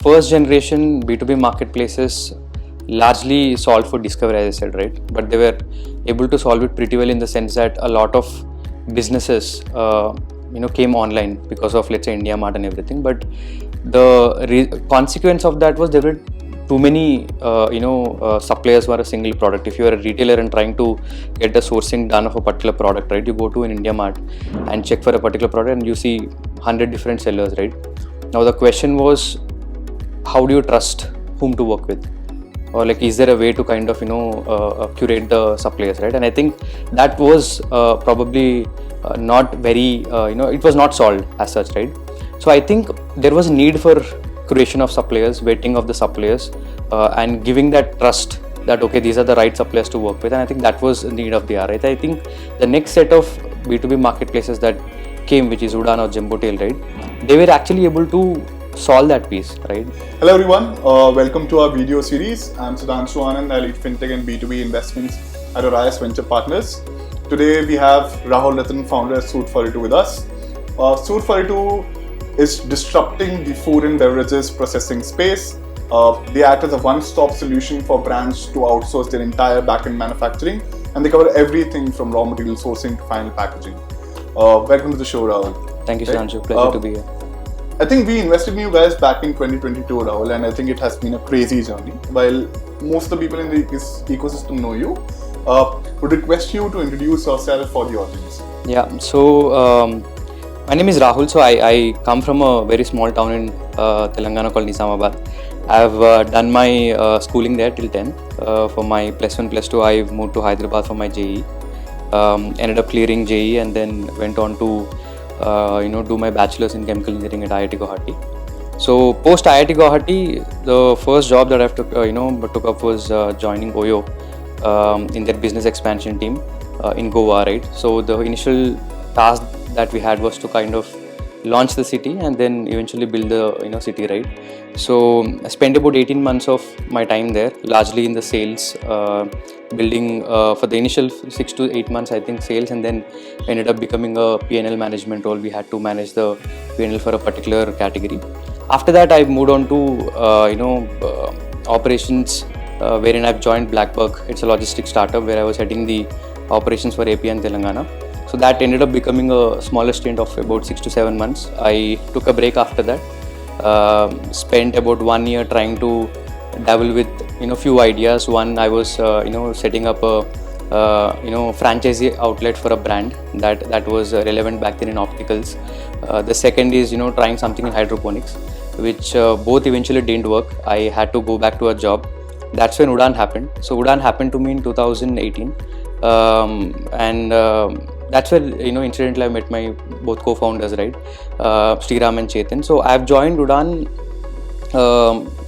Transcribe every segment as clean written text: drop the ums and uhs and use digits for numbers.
first generation B2B marketplaces largely solved for discovery, as I said, right? But they were able to solve it pretty well in the sense that a lot of businesses, came online because of, let's say, India Mart and everything. But the consequence of that was there were too many, suppliers for a single product. If you are a retailer and trying to get the sourcing done of a particular product, right? You go to an India Mart and check for a particular product, and you see 100 different sellers, right? Now the question was, how do you trust whom to work with, or like, is there a way to kind of curate the suppliers, right? And I think that was probably not very it was not solved as such, right? So I think there was a need for creation of suppliers, vetting of the suppliers, and giving that trust that okay, these are the right suppliers to work with. And I think that was the need of the hour, right? I think the next set of B2B marketplaces that came, which is Udaan or Jumbotail, right? They were actually able to solve that piece, right? Hello everyone, welcome to our video series. I'm Sudhanshu Anand, I lead FinTech and B2B investments at Orios Venture Partners. Today we have Rahul Ratan, founder of Suite42 with us. Suite42 is disrupting the food and beverages processing space. They act as a one-stop solution for brands to outsource their entire back-end manufacturing, and they cover everything from raw material sourcing to final packaging. Welcome to the show, Rahul. Thank you, Sudhanshu. Pleasure to be here. I think we invested in you guys back in 2022, Rahul, and I think it has been a crazy journey. While most of the people in the ecosystem know you, would request you to introduce yourself for the audience. Yeah, so my name is Rahul. So I come from a very small town in Telangana called Nizamabad. I've done my schooling there till 10th. For my plus 1, plus 2, I moved to Hyderabad for my JE. Ended up clearing JE and then went on to do my bachelor's in chemical engineering at IIT Guwahati. So post IIT Guwahati, the first job that I took up was joining Oyo in their business expansion team in Goa, right? So the initial task that we had was to kind of launch the city and then eventually build the city, right? So I spent about 18 months of my time there, largely in the sales, building for the initial 6 to 8 months, I think, sales, and then ended up becoming a P&L management role. We had to manage the P&L for a particular category. After that, I moved on to operations, wherein I've joined Blackbug. It's a logistics startup where I was heading the operations for AP and Telangana. So that ended up becoming a smaller stint of about 6 to 7 months. I took a break after that. Spent about 1 year trying to dabble with few ideas. One, I was setting up a franchisee outlet for a brand that was relevant back then in opticals. The second is trying something in hydroponics, which both eventually didn't work. I had to go back to a job. That's when Udaan happened. So Udaan happened to me in 2018, that's where incidentally I met my both co-founders, right, Sriram and Chetan. So I've joined Udaan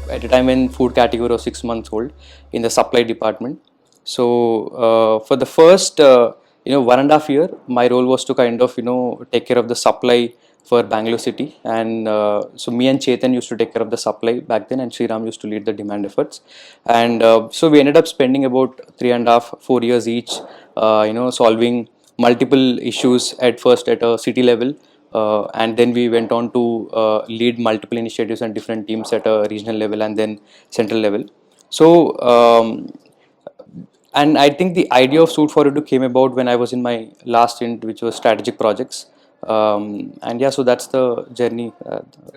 at a time when food category was 6 months old in the supply department. So for the first 1.5 year, my role was to kind of take care of the supply for Bangalore city, and so me and Chetan used to take care of the supply back then, and Sriram used to lead the demand efforts. And so we ended up spending about 3.5-4 years each solving multiple issues at first at a city level, and then we went on to lead multiple initiatives and different teams at a regional level and then central level. So and I think the idea of Suite42 came about when I was in my last stint, which was strategic projects. And yeah, so that's the journey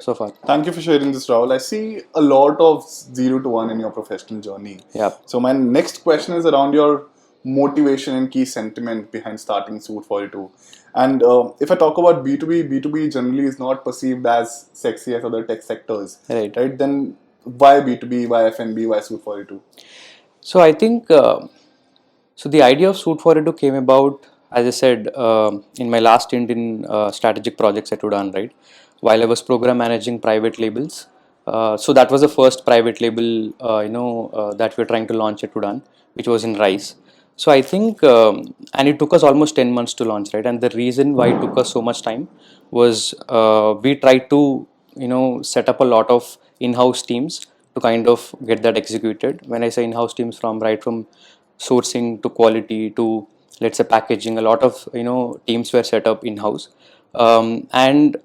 so far. Thank you for sharing this, Rahul. I see a lot of 0 to 1 in your professional journey. Yeah. So my next question is around your motivation and key sentiment behind starting Suite42. And if I talk about B2B generally is not perceived as sexy as other tech sectors. Right. Then why B2B, why F&B, why Suite42? So I think, so the idea of Suite42 came about, as I said, in my last stint in strategic projects at Udaan, right? While I was program managing private labels. So that was the first private label, that we were trying to launch at Udaan, which was in rice. So I think, and it took us almost 10 months to launch, right? And the reason why it took us so much time was we tried to, set up a lot of in-house teams to kind of get that executed. When I say in-house teams, right from sourcing to quality to, let's say, packaging, a lot of teams were set up in-house, and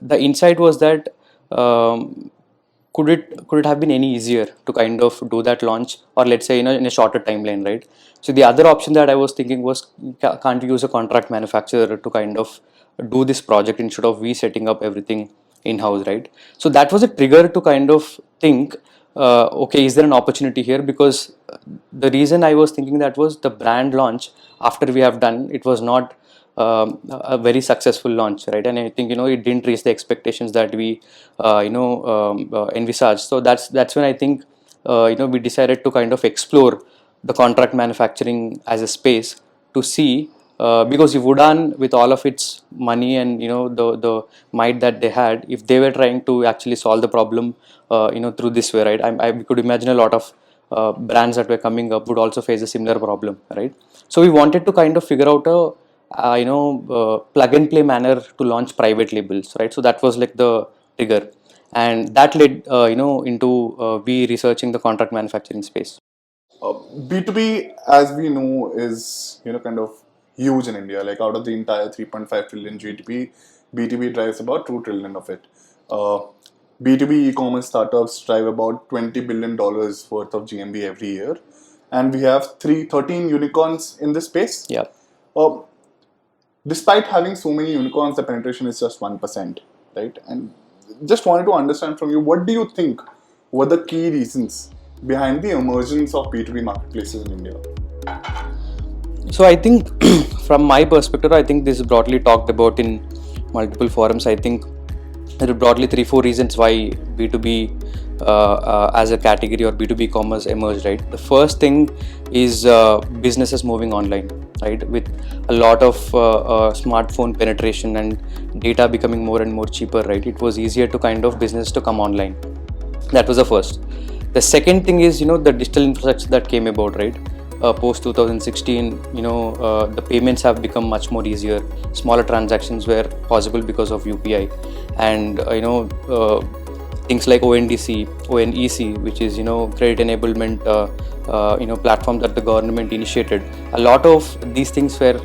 the insight was that could it have been any easier to kind of do that launch, or let's say in a shorter timeline, right? So the other option that I was thinking was, can't we use a contract manufacturer to kind of do this project instead of we setting up everything in house, right? So that was a trigger to kind of think, okay, is there an opportunity here? Because the reason I was thinking that was the brand launch after we have done it was not a very successful launch, right? And I think it didn't reach the expectations that we envisaged. So that's when I think we decided to kind of explore the contract manufacturing as a space to see, because if Udan, with all of its money and the might that they had, if they were trying to actually solve the problem through this way, right? I could imagine a lot of brands that were coming up would also face a similar problem, right? So we wanted to kind of figure out a plug and play manner to launch private labels, right? So that was like the trigger, and that led into we researching the contract manufacturing space. B2B, as we know, is kind of huge in India. Like out of the entire 3.5 trillion GDP, B2B drives about 2 trillion of it. B2B e-commerce startups drive about $20 billion worth of GMV every year, and we have 13 unicorns in this space. Yeah. Despite having so many unicorns, the penetration is just 1%, right? And just wanted to understand from you, what do you think were the key reasons behind the emergence of B2B marketplaces in India? So I think from my perspective, I think this is broadly talked about in multiple forums. I think there are broadly 3-4 reasons why B2B as a category or B2B commerce emerged, right? The first thing is businesses moving online, right? With a lot of smartphone penetration and data becoming more and more cheaper, right? It was easier to kind of business to come online. That was the first. The second thing is, the digital infrastructure that came about, right? Post 2016, the payments have become much more easier. Smaller transactions were possible because of UPI, and things like ONEC, which is credit enablement platform that the government initiated. A lot of these things were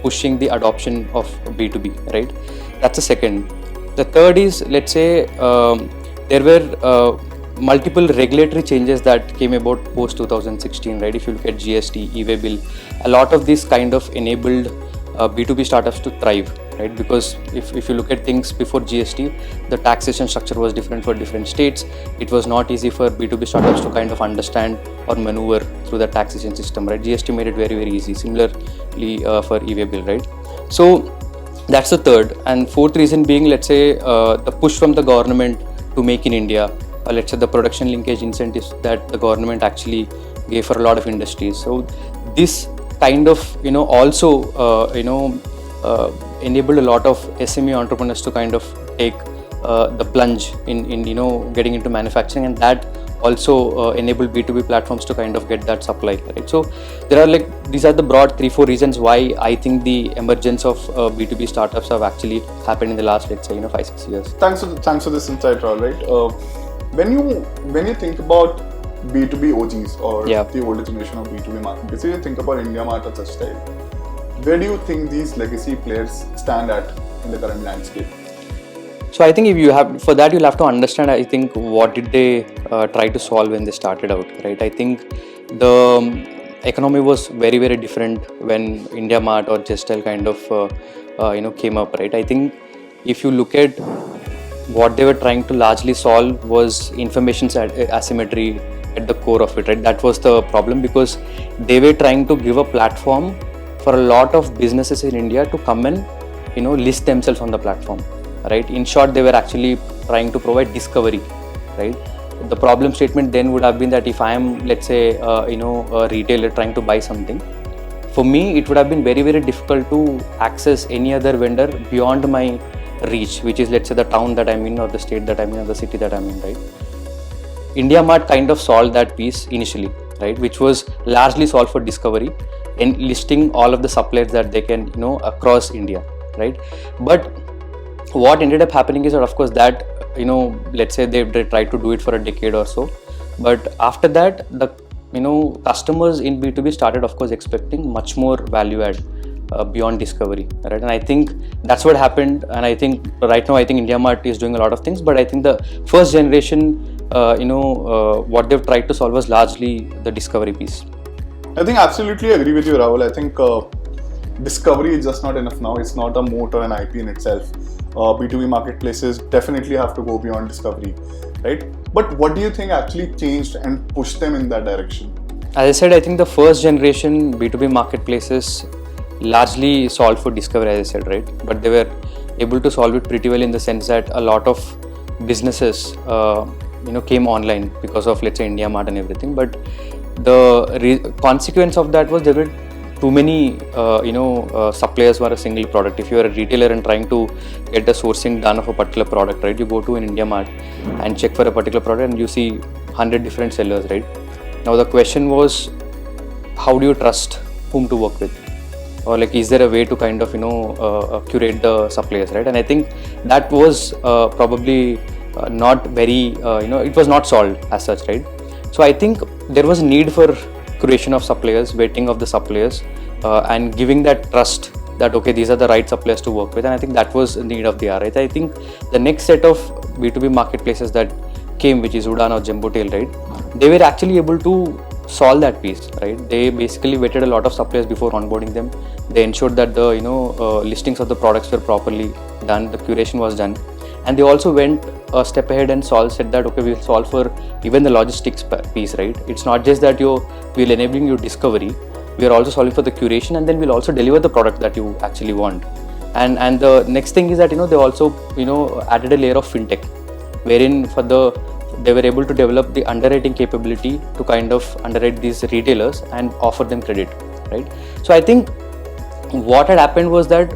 pushing the adoption of B2B, right? That's the second. The third is, let's say there were multiple regulatory changes that came about post 2016, right? If you look at GST, e-way bill, a lot of this kind of enabled B2B startups to thrive, right? Because if you look at things before GST, the taxation structure was different for different states. It was not easy for B2B startups to kind of understand or maneuver through the taxation system, right? GST made it very, very easy. Similarly for e-way bill, right? So that's the third. And fourth reason being, let's say, the push from the government to make in India, let's say the production linkage incentives that the government actually gave for a lot of industries. So this kind of also enabled a lot of SME entrepreneurs to kind of take the plunge in getting into manufacturing, and that also enabled B2B platforms to kind of get that supply, right? So there are these are the broad 3-4 reasons why I think the emergence of B2B startups have actually happened in the last, let's say, 5-6 years. Thanks for this insight, Rahul, right? When you think about B2B OGs or the older generation of B2B marketplaces, you think about India Mart or such style. Where do you think these legacy players stand at in the current landscape? So I think you'll have to understand, I think, what did they try to solve when they started out, right? I think the economy was very, very different when India Mart or Gestel kind of came up, right? I think if you look at what they were trying to largely solve was information asymmetry at the core of it, right? That was the problem, because they were trying to give a platform for a lot of businesses in India to come and list themselves on the platform, right? In short, they were actually trying to provide discovery, right? The problem statement then would have been that if I am, let's say, a retailer trying to buy something, for me it would have been very, very difficult to access any other vendor beyond my reach, which is, let's say, the town that I'm in or the state that I'm in or the city that I'm in, right? India Mart kind of solved that piece initially, right? Which was largely solved for discovery and listing all of the suppliers that they can, across India, right? But what ended up happening is that, of course, that, let's say they tried to do it for a decade or so. But after that, the, customers in B2B started, of course, expecting much more value add. beyond discovery, right? And I think that's what happened. And I think right now, I think India Mart is doing a lot of things, but I think the first generation, what they've tried to solve was largely the discovery piece. I think absolutely agree with you, Rahul. I think discovery is just not enough now. It's not a moat or an IP in itself. B2B marketplaces definitely have to go beyond discovery, right? But what do you think actually changed and pushed them in that direction? As I said, I think the first generation B2B marketplaces largely solved for discovery, as I said, right? But they were able to solve it pretty well in the sense that a lot of businesses, came online because of, let's say, India Mart and everything. But the consequence of that was there were too many, suppliers for a single product. If you are a retailer and trying to get the sourcing done of a particular product, right? You go to an India Mart and check for a particular product and you see 100 different sellers, right? Now the question was, how do you trust whom to work with? Or like, is there a way to kind of, curate the suppliers, right? And I think that was probably not very, it was not solved as such, right? So I think there was a need for curation of suppliers, vetting of the suppliers, and giving that trust that, okay, these are the right suppliers to work with. And I think that was the need of the hour, right? I think the next set of B2B marketplaces that came, which is Udaan or Jumbotail, right? They were actually able to solve that piece, right? They basically vetted a lot of suppliers before onboarding them. They ensured that the listings of the products were properly done, the curation was done, and they also went a step ahead and said that, okay, we'll solve for even the logistics piece, right? It's not just that we'll enabling you discovery, we are also solving for the curation, and then we'll also deliver the product that you actually want. And the next thing is that they also added a layer of fintech, wherein they were able to develop the underwriting capability to kind of underwrite these retailers and offer them credit, right? So I think what had happened was that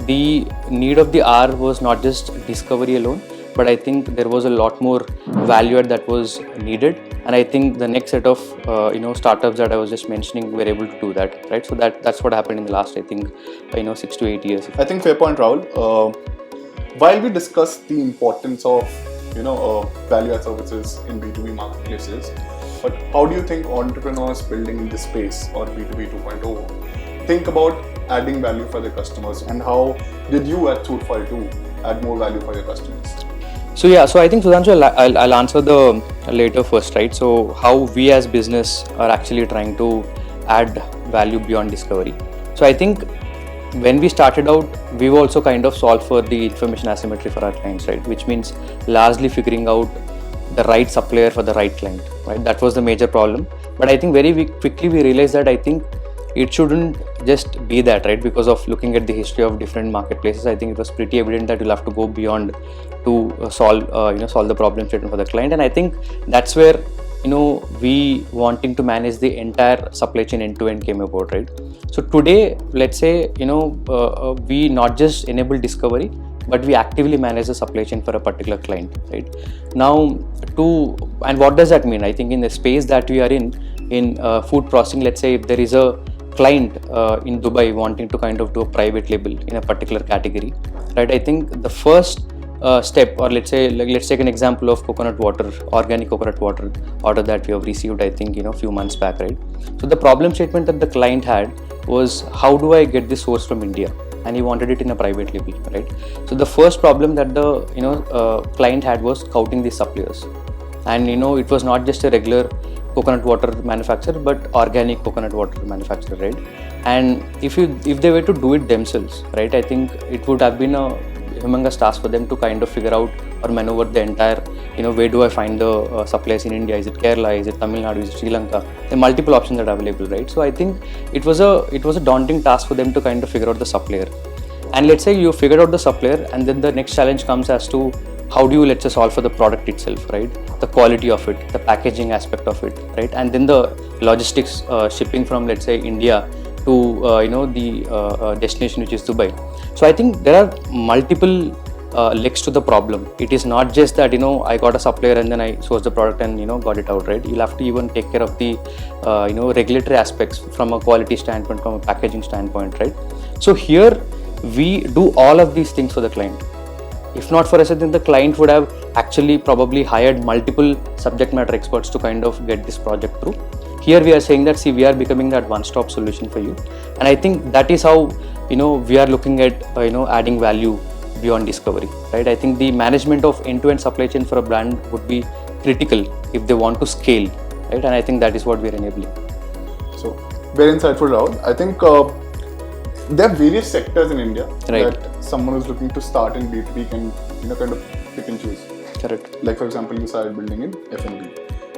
the need of the hour was not just discovery alone, but I think there was a lot more value add that was needed. And I think the next set of startups that I was just mentioning were able to do that, right? So that's what happened in the last, I think, 6 to 8 years. I think fair point, Rahul. While we discuss the importance of value add services in B2B marketplaces, but how do you think entrepreneurs building in this space or B2B 2.0 think about adding value for their customers, and how did you at Suite42 add more value for your customers? So I think, Sudhanshu, I'll answer the later first, right? So how we as business are actually trying to add value beyond discovery. So I think when we started out, we've also kind of solved for the information asymmetry for our clients, right? Which means largely figuring out the right supplier for the right client, right? That was the major problem. But I think very quickly we realized that I think it shouldn't just be that, right? Because of looking at the history of different marketplaces, I think it was pretty evident that you'll have to go beyond to solve the problem statement for the client. And I think that's where we wanting to manage the entire supply chain end to end came about, right? So today, let's say we not just enable discovery, but we actively manage the supply chain for a particular client, right? Now, and what does that mean? I think in the space that we are in food processing, let's say if there is a client in Dubai wanting to kind of do a private label in a particular category, right? I think the first step, or let's take an example of coconut water, organic coconut water order that we have received, I think a few months back, right? So the problem statement that the client had was, how do I get this source from India? And he wanted it in a private label, right? So the first problem that the client had was scouting these suppliers, and it was not just a regular coconut water manufacturer, but organic coconut water manufacturer, right? And if they were to do it themselves, right, I think it would have been a humongous task for them to kind of figure out or maneuver the entire, where do I find the suppliers in India? Is it Kerala? Is it Tamil Nadu? Is it Sri Lanka? There are multiple options that are available, right? So I think it was a daunting task for them to kind of figure out the supplier. And let's say you figured out the supplier, and then the next challenge comes as to how do you, let's say, solve for the product itself, right? The quality of it, the packaging aspect of it, right? And then the logistics, shipping from, let's say, India to the destination, which is Dubai. So I think there are multiple legs to the problem. It is not just that I got a supplier and then I sourced the product and got it out, right? You'll have to even take care of the regulatory aspects from a quality standpoint, from a packaging standpoint, right? So here we do all of these things for the client. If not for us, then the client would have actually probably hired multiple subject matter experts to kind of get this project through. Here we are saying that, see, we are becoming that one-stop solution for you, and I think that is how we are looking at adding value beyond discovery, right? I think the management of end-to-end supply chain for a brand would be critical if they want to scale, right? And I think that is what we are enabling. So very insightful, Rahul. I think there are various sectors in India that someone who's looking to start in B2B can kind of pick and choose. Correct. Like for example, you started building in F&B,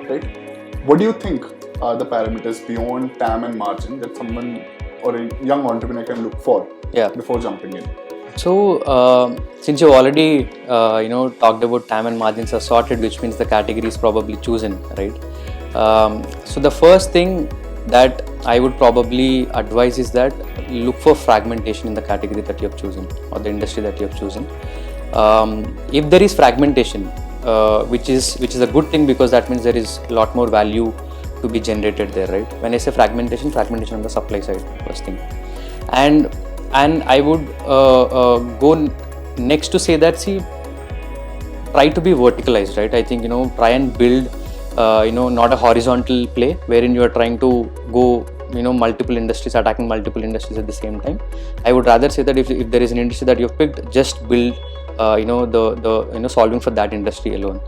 right? What do you think are the parameters beyond TAM and margin that someone or a young entrepreneur can look for before jumping in? So since you already talked about TAM and margins are sorted, which means the category is probably chosen, right? So the first thing that I would probably advise is that look for fragmentation in the category that you have chosen or the industry that you have chosen. If there is fragmentation, which is a good thing, because that means there is a lot more value to be generated there, right? When I say fragmentation on the supply side, first thing, and I would go next to say that, see, try to be verticalized, right? I think try and build not a horizontal play wherein you are trying to go multiple industries, attacking multiple industries at the same time. I would rather say that if there is an industry that you've picked, just build the solving for that industry alone.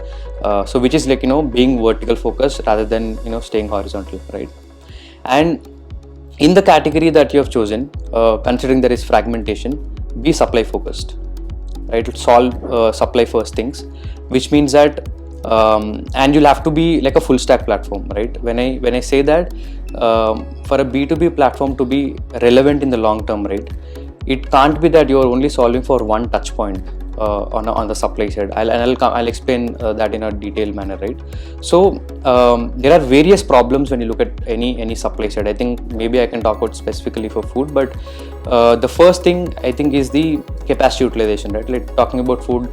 So which is like being vertical focused rather than staying horizontal, right? And in the category that you have chosen, considering there is fragmentation, be supply focused, right? Solve supply first things, which means that and you'll have to be like a full stack platform, right? When I say that, for a B2B platform to be relevant in the long term, right, it can't be that you're only solving for one touch point on the supply side. I'll explain that in a detailed manner, right? So there are various problems when you look at any supply side. I think maybe I can talk about specifically for food, but the first thing I think is the capacity utilization, right? Like talking about food,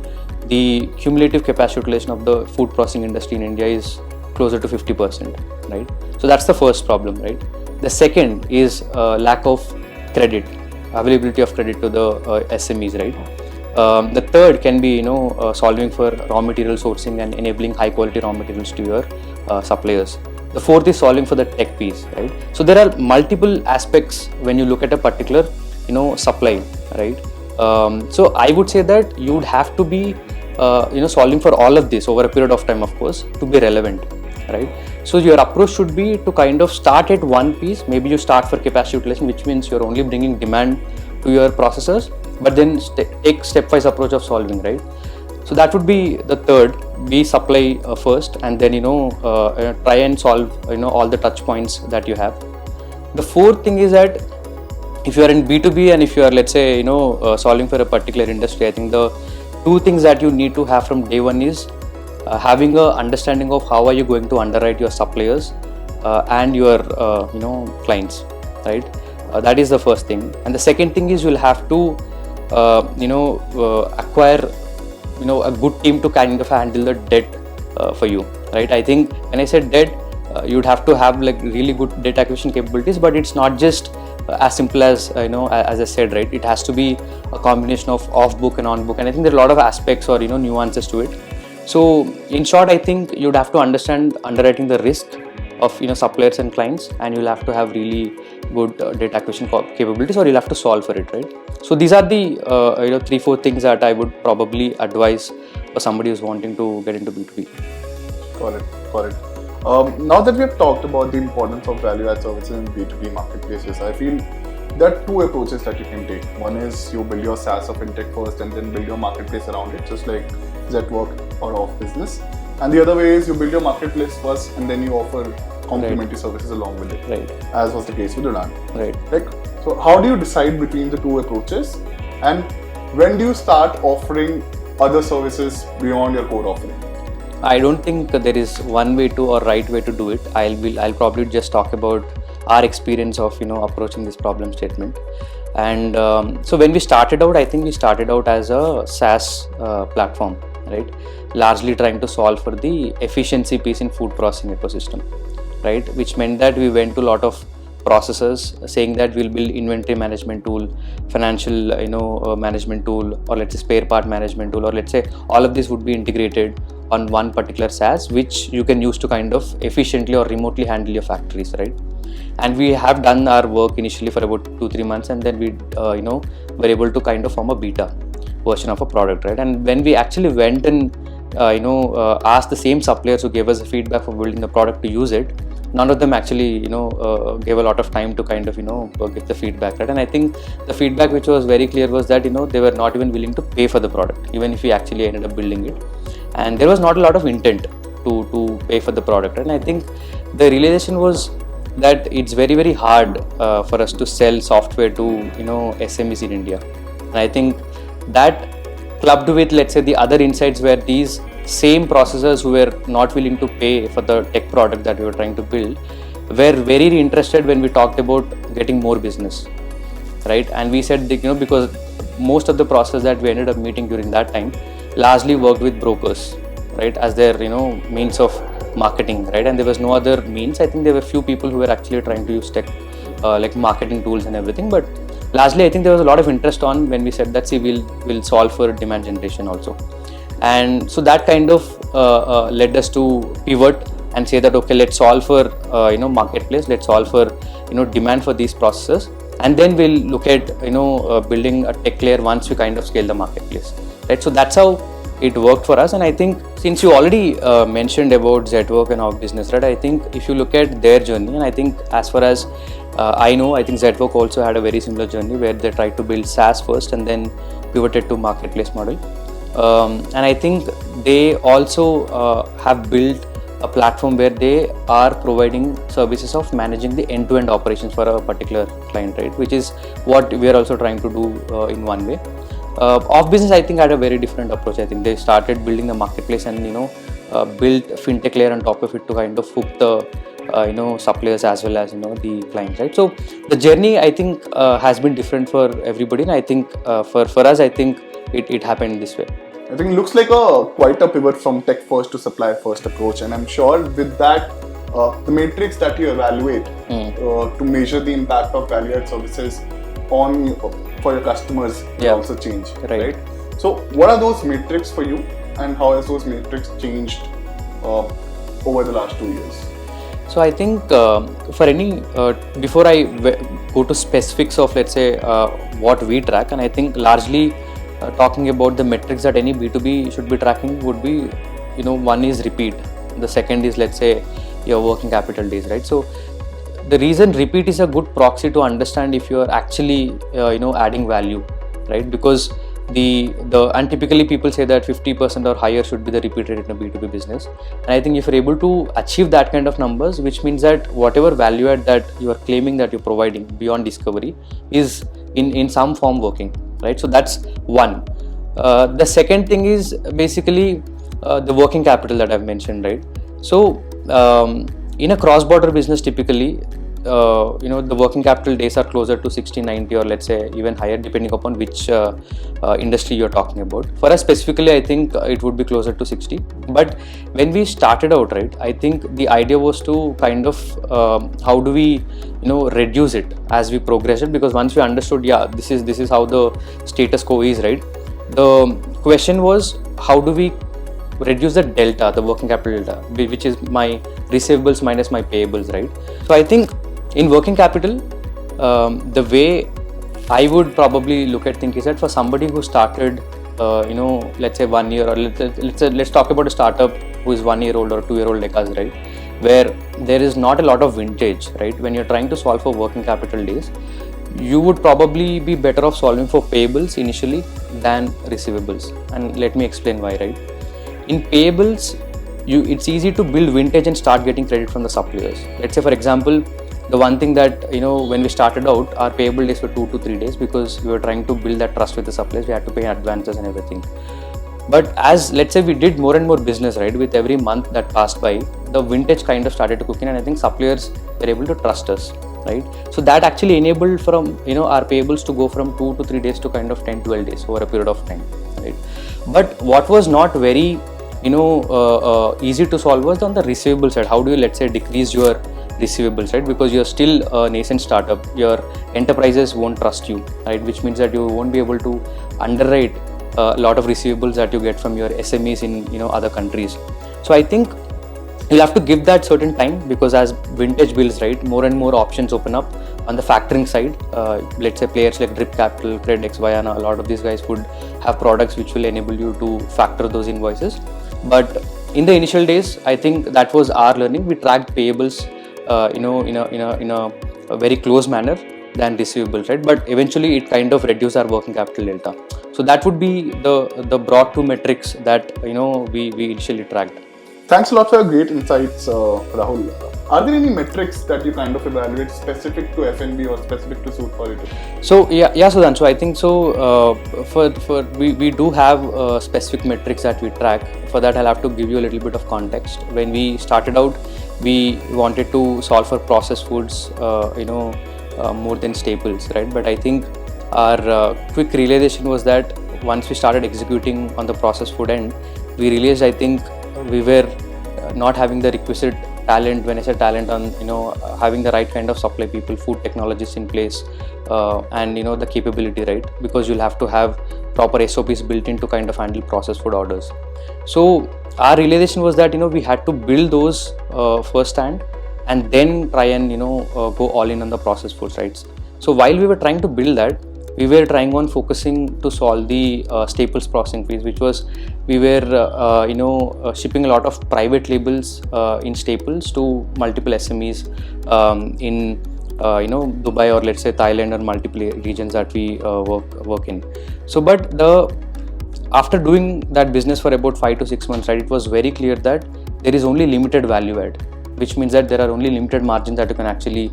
the cumulative capacity utilization of the food processing industry in India is closer to 50%, right? So that's the first problem, right? The second is lack of credit, availability of credit to the SMEs, right? The third can be solving for raw material sourcing and enabling high quality raw materials to your suppliers. The fourth is solving for the tech piece, right? So there are multiple aspects when you look at a particular supply, right? So I would say that you would have to be solving for all of this over a period of time, of course, to be relevant, right? So your approach should be to kind of start at one piece. Maybe you start for capacity utilization, which means you're only bringing demand to your processors, but then take stepwise approach of solving, right? So that would be the third. Be supply first, and then try and solve all the touch points that you have. The fourth thing is that if you are in B2B and if you are, let's say, solving for a particular industry, I think the two things that you need to have from day one is having a understanding of how are you going to underwrite your suppliers and your clients, right? That is the first thing. And the second thing is you'll have to acquire a good team to kind of handle the debt for you, right? I think when I said debt, you'd have to have like really good debt acquisition capabilities, but it's not just as simple as as I said, right? It has to be a combination of off book and on book, and I think there are a lot of aspects or nuances to it. So in short, I think you'd have to understand underwriting the risk of suppliers and clients, and you'll have to have really good data acquisition capabilities, or you'll have to solve for it, right? So these are the 3-4 things that I would probably advise for somebody who's wanting to get into B2B. Got it. Now that we have talked about the importance of value-add services in B2B marketplaces, I feel there are two approaches that you can take. One is you build your SaaS or fintech first and then build your marketplace around it, just like Zetwork or Off Business. And the other way is you build your marketplace first and then you offer complementary services along with it, right? As was the case with Udan. Right. So how do you decide between the two approaches, and when do you start offering other services beyond your core offering? I don't think there is one way to or right way to do it. I'll probably just talk about our experience of approaching this problem statement. And so when we started out, I think we started out as a SaaS platform, right? Largely trying to solve for the efficiency piece in food processing ecosystem, right? Which meant that we went to a lot of processes, saying that we'll build inventory management tool, financial management tool, or let's say spare part management tool, or let's say all of this would be integrated on one particular SaaS which you can use to kind of efficiently or remotely handle your factories, right? And we have done our work initially for about 2-3 months, and then we were able to kind of form a beta version of a product, right? And when we actually went and asked the same suppliers who gave us feedback for building the product to use it, none of them actually gave a lot of time to kind of give the feedback, right? And I think the feedback which was very clear was that they were not even willing to pay for the product even if we actually ended up building it, and there was not a lot of intent to pay for the product, right? And I think the realization was that it's very, very hard for us to sell software to SMEs in India. And I think that clubbed with, let's say, the other insights where these same processors who were not willing to pay for the tech product that we were trying to build were very interested when we talked about getting more business, right? And we said that, because most of the process that we ended up meeting during that time largely worked with brokers, right, as their means of marketing, right? And there was no other means. I think there were few people who were actually trying to use tech like marketing tools and everything, but largely I think there was a lot of interest on when we said that, see, we'll solve for demand generation also. And so that kind of led us to pivot and say that, okay, let's solve for marketplace, let's solve for demand for these processes, and then we'll look at building a tech layer once we kind of scale the marketplace, right? So that's how it worked for us. And I think since you already mentioned about Zwork and our business, right, I think if you look at their journey, and I think as far as I know, I think Zwork also had a very similar journey where they tried to build SaaS first and then pivoted to marketplace model. And I think they also have built a platform where they are providing services of managing the end-to-end operations for a particular client, right, which is what we are also trying to do in one way. Off business, I think, had a very different approach. I think they started building the marketplace and built fintech layer on top of it to kind of hook the suppliers as well as the clients, right? So the journey, I think, has been different for everybody, and I think for us, I think it happened this way. I think it looks like quite a pivot from tech first to supply first approach, and I'm sure with that the matrix that you evaluate to measure the impact of value-added services on for your customers will also change, right? So what are those metrics for you, and how has those metrics changed over the last 2 years? So I think for any before I go to specifics of, let's say, what we track, and I think largely talking about the metrics that any B2B should be tracking would be, one is repeat, the second is, let's say, your working capital days, right? So the reason repeat is a good proxy to understand if you are actually adding value, right? Because and typically people say that 50% or higher should be the repeat rate in a B2B business, and I think if you're able to achieve that kind of numbers, which means that whatever value add that you are claiming that you're providing beyond discovery is in some form working, right? So that's one. The second thing is basically the working capital that I've mentioned, right? So in a cross-border business, typically the working capital days are closer to 60, 90, or let's say even higher, depending upon which industry you're talking about. For us specifically, I think it would be closer to 60. But when we started out, right, I think the idea was to kind of how do we reduce it as we progress it, because once we understood, this is how the status quo is, right? The question was, how do we reduce the delta, the working capital delta, which is my receivables minus my payables, right? So I think in working capital, the way I would probably look at things is that for somebody who started, let's say 1 year, or let's talk about a startup who is 1 year old or 2 year old like us, right, where there is not a lot of vintage, right? When you're trying to solve for working capital days, you would probably be better off solving for payables initially than receivables, and let me explain why, right? In payables, it's easy to build vintage and start getting credit from the suppliers. Let's say, for example, the one thing that when we started out, our payable days were 2 to 3 days because we were trying to build that trust with the suppliers. We had to pay advances and everything. But as, let's say, we did more and more business, right, with every month that passed by, the vintage kind of started to cook in, and I think suppliers were able to trust us, right? So that actually enabled from our payables to go from 2 to 3 days to kind of 10, 12 days over a period of time, right? But what was not very easy to solve was on the receivable side. How do you, let's say, decrease your receivables, right? Because you're still a nascent startup, your enterprises won't trust you, right? Which means that you won't be able to underwrite a lot of receivables that you get from your SMEs in other countries. So I think you'll have to give that certain time, because as vintage builds, right, more and more options open up on the factoring side. Let's say players like Drip Capital, CredX, Vayana, a lot of these guys would have products which will enable you to factor those invoices. But in the initial days, I think that was our learning. We tracked payables, in a very close manner than receivables, right? But eventually, it kind of reduced our working capital delta. So that would be the broad two metrics that we initially tracked. Thanks a lot for your great insights, Rahul. Are there any metrics that you kind of evaluate specific to F&B or specific to Suite42? So yeah, Sudhanshu, I think so. We do have specific metrics that we track. For that, I'll have to give you a little bit of context. When we started out, we wanted to solve for processed foods, more than staples, right? But I think our quick realization was that once we started executing on the processed food end, we realized, I think, we were not having the requisite talent. When I say talent, on having the right kind of supply people, food technologists in place, and the capability, right? Because you'll have to have proper SOPs built in to kind of handle processed food orders. So our realization was that we had to build those first hand, and then try and go all in on the processed food sides. So while we were trying to build that, we were trying on focusing to solve the staples processing piece, which was we were shipping a lot of private labels in staples to multiple SMEs in Dubai, or let's say Thailand, or multiple regions that we work in. So but after doing that business for about 5 to 6 months, right, it was very clear that there is only limited value add, which means that there are only limited margins that you can actually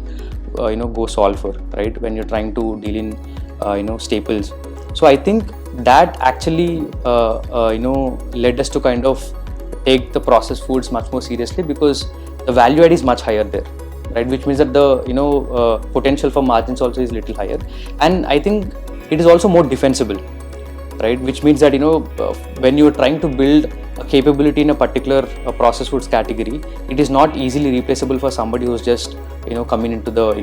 go solve for, right, when you're trying to deal in staples. So I think that actually led us to kind of take the processed foods much more seriously, because the value add is much higher there, right? Which means that the potential for margins also is little higher, and I think it is also more defensible, right? Which means that when you are trying to build a capability in a particular processed foods category, it is not easily replaceable for somebody who's just coming into the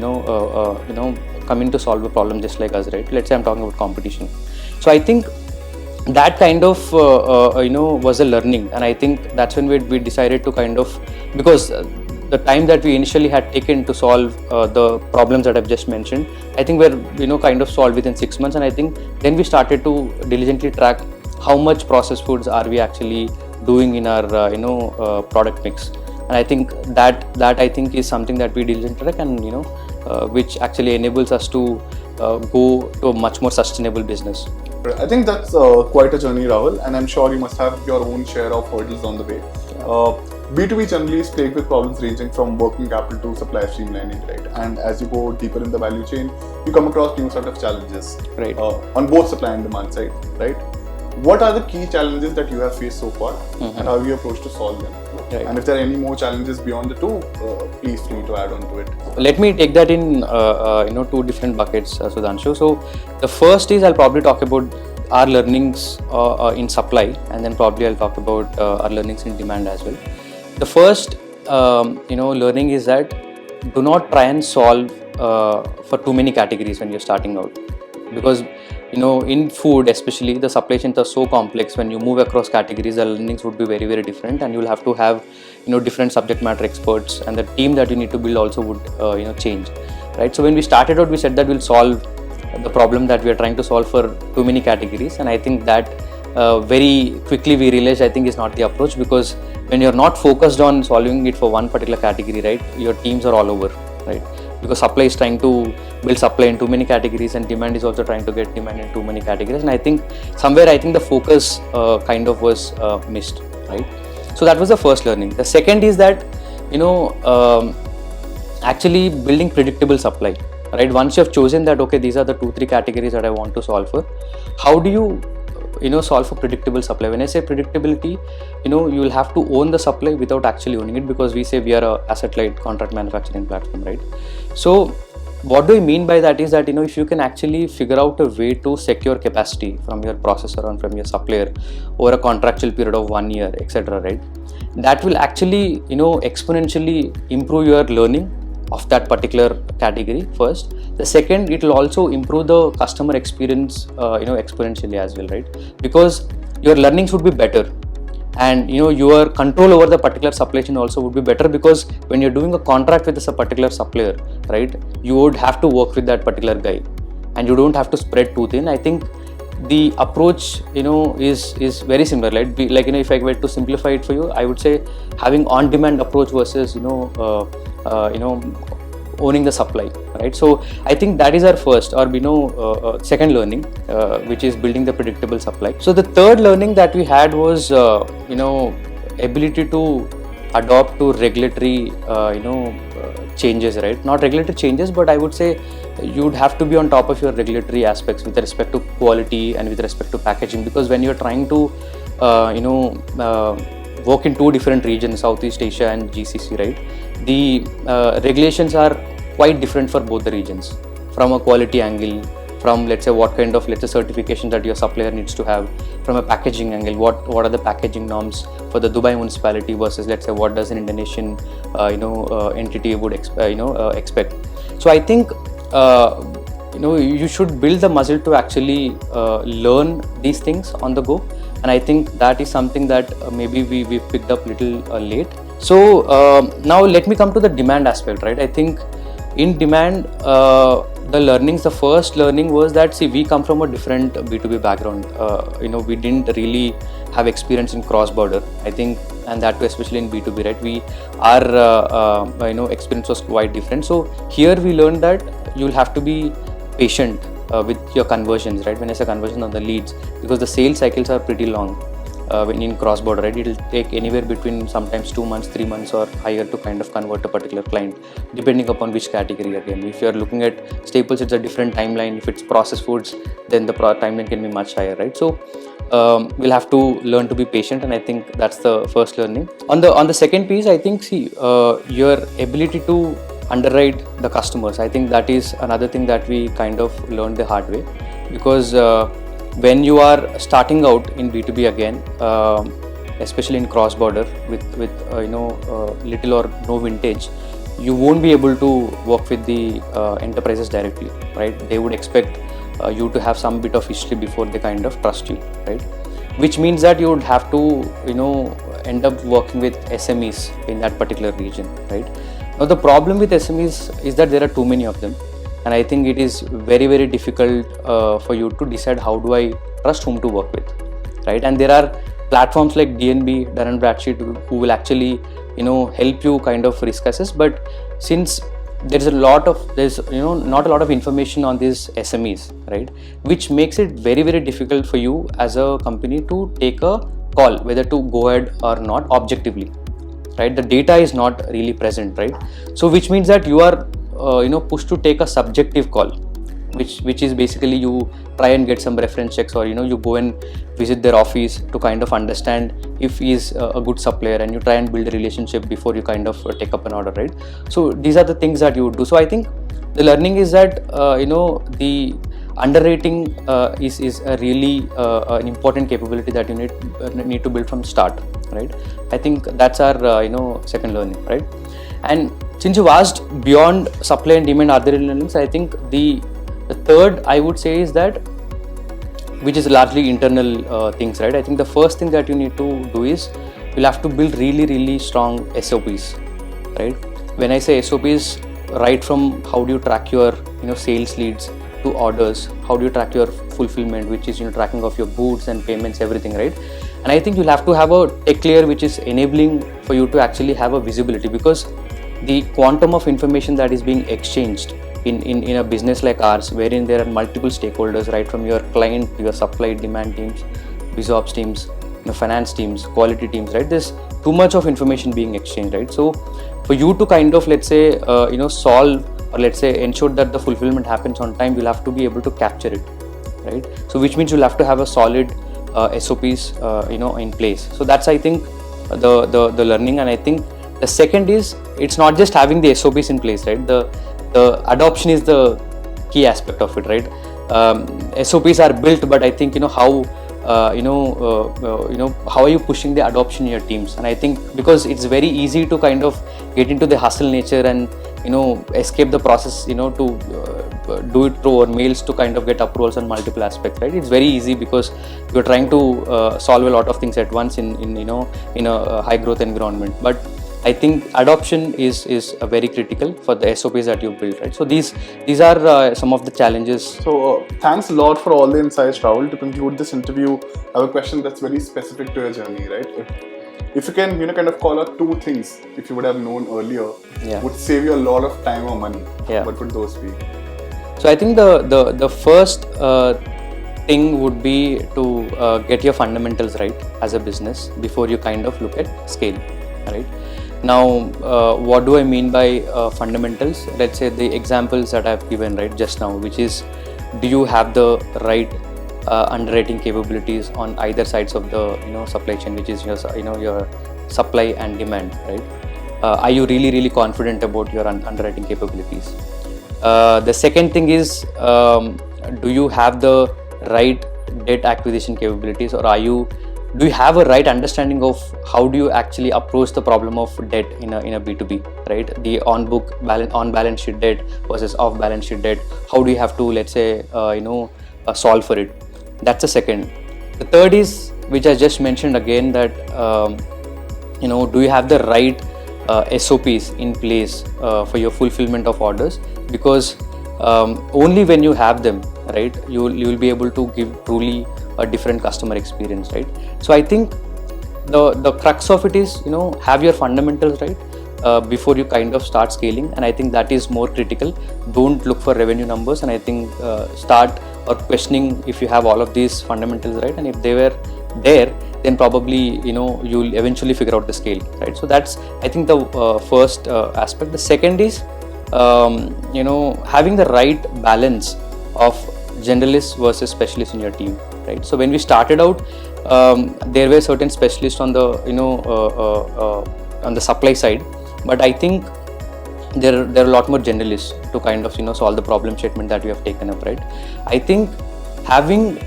coming to solve a problem just like us, right? Let's say I'm talking about competition. So I think that kind of was a learning, and I think that's when we decided to kind of, because the time that we initially had taken to solve the problems that I've just mentioned, I think we're kind of solved within 6 months, and I think then we started to diligently track how much processed foods are we actually doing in our product mix. And I think that I think is something that we diligently track, and which actually enables us to go to a much more sustainable business. I think that's quite a journey, Rahul, and I'm sure you must have your own share of hurdles on the way. B2B generally is plagued with problems ranging from working capital to supply streamlining, right? And as you go deeper in the value chain, you come across new sort of challenges, right, on both supply and demand side, right? What are the key challenges that you have faced so far, and how have you approached to solve them? Right. And if there are any more challenges beyond the two, please feel free to add on to it. Let me take that in two different buckets, Sudhanshu. So the first is I'll probably talk about our learnings in supply, and then probably I'll talk about our learnings in demand as well. The first learning is that do not try and solve for too many categories when you're starting out, because in food especially, the supply chains are so complex. When you move across categories, the learnings would be very, very different, and you'll have to have different subject matter experts, and the team that you need to build also would change, right? So when we started out, we said that we'll solve the problem that we are trying to solve for too many categories, and I think that very quickly we realized I think is not the approach, because when you're not focused on solving it for one particular category, right, your teams are all over, right? Because supply is trying to build supply in too many categories, and demand is also trying to get demand in too many categories, and I think somewhere the focus kind of was missed, right? So that was the first learning. The second is that actually building predictable supply, right? Once you have chosen that, okay, these are the 2-3 categories that I want to solve for, how do you solve for predictable supply? When I say predictability, you will have to own the supply without actually owning it, because we say we are a asset-light contract manufacturing platform, right? So what do I mean by that is that if you can actually figure out a way to secure capacity from your processor and from your supplier over a contractual period of 1 year, etc., right, that will actually exponentially improve your learning of that particular category first. The second, it will also improve the customer experience exponentially as well, right? Because your learnings would be better, and your control over the particular supply chain also would be better, because when you're doing a contract with a particular supplier, right, you would have to work with that particular guy and you don't have to spread too thin. I think the approach is very similar, right? If I were to simplify it for you, I would say having on demand approach versus owning the supply, right? So I think that is our first, or second learning, which is building the predictable supply. So the third learning that we had was ability to adopt to regulatory changes, right? Not regulatory changes, but I would say you'd have to be on top of your regulatory aspects with respect to quality and with respect to packaging, because when you're trying to work in two different regions, Southeast Asia and GCC, right, the regulations are quite different for both the regions, from a quality angle, from let's say what kind of certification that your supplier needs to have, from a packaging angle, what are the packaging norms for the Dubai municipality versus let's say what does an Indonesian entity would expect. So I think you should build the muscle to actually learn these things on the go, and I think that is something that maybe we picked up little late. So now let me come to the demand aspect, right? I think in demand, the first learning was that, see, we come from a different B2B background. We didn't really have experience in cross-border, I think, and that too especially in B2B, right? Our experience was quite different. So here we learned that you'll have to be patient with your conversions, right? When I say conversion on the leads, because the sales cycles are pretty long. When in cross-border, right, it will take anywhere between sometimes 2 months, 3 months or higher to kind of convert a particular client, depending upon which category. Again, if you're looking at staples, it's a different timeline. If it's processed foods, then the timeline can be much higher, right? So we'll have to learn to be patient, and I think that's the first learning. On the second piece, I think, see, your ability to underwrite the customers, I think that is another thing that we kind of learned the hard way, because when you are starting out in B2B again, especially in cross-border with little or no vintage, you won't be able to work with the enterprises directly, right? They would expect you to have some bit of history before they kind of trust you, right? Which means that you would have to end up working with SMEs in that particular region, right? Now the problem with SMEs is that there are too many of them, and I think it is very, very difficult for you to decide how do I trust whom to work with, right? And there are platforms like DNB, Dun & Bradstreet, who will actually help you kind of risk assess. But since there's not a lot of information on these SMEs, right, which makes it very, very difficult for you as a company to take a call whether to go ahead or not objectively, right? The data is not really present, right? So which means that you are pushed to take a subjective call, which is basically you try and get some reference checks, or you go and visit their office to kind of understand if he is a good supplier, and you try and build a relationship before you kind of take up an order, right? So these are the things that you would do. So I think the learning is that the underwriting is a really an important capability that you need to build from start, right? I think that's our second learning, right? And since you asked beyond supply and demand, are there any learnings? I think the third I would say is that, which is largely internal things, right? I think the first thing that you need to do is you'll have to build really, really strong SOPs, right? When I say SOPs, right from how do you track your sales leads to orders, how do you track your fulfillment, which is tracking of your goods and payments, everything, right? And I think you'll have to have a tech layer which is enabling for you to actually have a visibility, because the quantum of information that is being exchanged in a business like ours, wherein there are multiple stakeholders, right from your client, your supply, demand teams, BizOps teams, finance teams, quality teams, right? There's too much of information being exchanged, right? So for you to kind of solve, or ensure that the fulfillment happens on time, you'll have to be able to capture it, right? So which means you'll have to have a solid SOPs in place. So that's, I think, the learning. And I think the second is, it's not just having the SOPs in place, right? The adoption is the key aspect of it, right? SOPs are built, but I think how are you pushing the adoption in your teams? And I think because it's very easy to kind of get into the hustle nature and escape the process, to do it through our mails to kind of get approvals on multiple aspects, right? It's very easy because you're trying to solve a lot of things at once in a high growth environment. But I think adoption is very critical for the SOPs that you build, right? So these are some of the challenges. So thanks a lot for all the insights, Rahul. To conclude this interview, I have a question that's very specific to your journey, right? If you can, kind of call out 2 things, if you would have known earlier, would save you a lot of time or money. What would those be? So I think the first thing would be to get your fundamentals right as a business before you kind of look at scale, right? Now, what do I mean by fundamentals? Let's say the examples that I've given right just now, which is, do you have the right underwriting capabilities on either sides of the supply chain, which is your supply and demand, right? Are you really confident about your underwriting capabilities? The second thing is, do you have the right debt acquisition capabilities, or do you have a right understanding of how do you actually approach the problem of debt in a B2B, right? The on balance sheet debt versus off balance sheet debt. How do you have to, let's say, solve for it? That's the second. The third is, which I just mentioned again, that do you have the right SOPs in place for your fulfillment of orders? Because only when you have them, right, you will be able to give truly a different customer experience, right? So I think the crux of it is, have your fundamentals right before you kind of start scaling, and I think that is more critical. Don't look for revenue numbers, and I think start or questioning if you have all of these fundamentals right, and if they were there, then probably you'll eventually figure out the scale, right? So that's, I think, the first aspect. The second is having the right balance of generalists versus specialists in your team, right? So when we started out, there were certain specialists on the on the supply side, but I think there are a lot more generalists to kind of solve the problem statement that we have taken up, right? I think having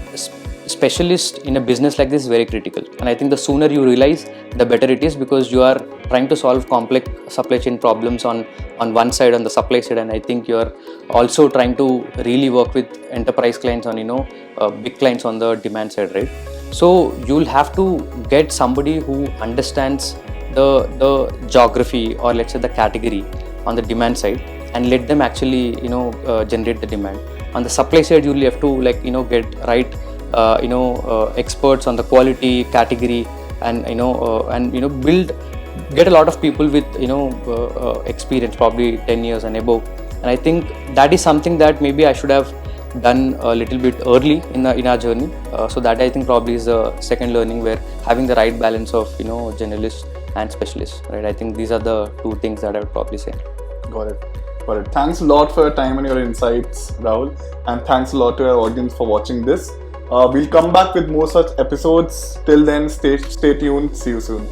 specialist in a business like this is very critical, and I think the sooner you realize, the better it is, because you are trying to solve complex supply chain problems on one side, on the supply side, and I think you are also trying to really work with enterprise clients on big clients on the demand side, right? So you'll have to get somebody who understands the geography, or let's say the category on the demand side, and let them actually generate the demand. On the supply side, you'll have to get right experts on the quality, category, and get a lot of people with experience, probably 10 years and above. And I think that is something that maybe I should have done a little bit early in our journey. So that, I think, probably is the second learning, where having the right balance of generalists and specialists, right? I think these are the 2 things that I would probably say. Got it. Thanks a lot for your time and your insights, Rahul, and thanks a lot to our audience for watching this. We'll come back with more such episodes. Till then, stay tuned. See you soon.